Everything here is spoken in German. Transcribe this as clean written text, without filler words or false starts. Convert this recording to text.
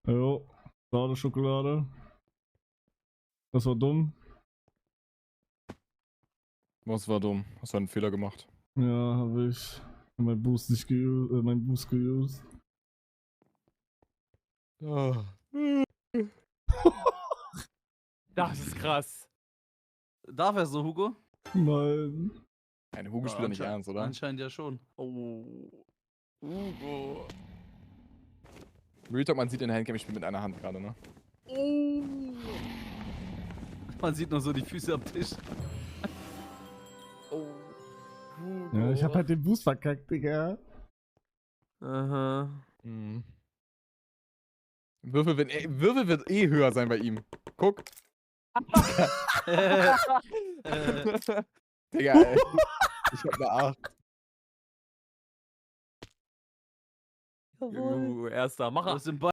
Jo, Sahne, Schokolade. Das war dumm. Was war dumm? Hast du einen Fehler gemacht? Ja, habe ich mein Boost nicht geused, mein Boost geused. Ah. Das ist krass. Darf er so, Hugo? Nein. Ein Hugo spielt doch nicht ernst, oder? Anscheinend ja schon. Oh. Hugo. Real Talk, man sieht in der Handcam, ich spiele mit einer Hand gerade, ne? Man sieht noch so die Füße am Tisch. Oh. Hugo. Ja, ich hab halt den Boost verkackt, Digga. Aha. Mhm. Würfel wird eh höher sein bei ihm. Guck. Digga, ey. Ich hab eine 8. Erster. Mach Du hast den Ball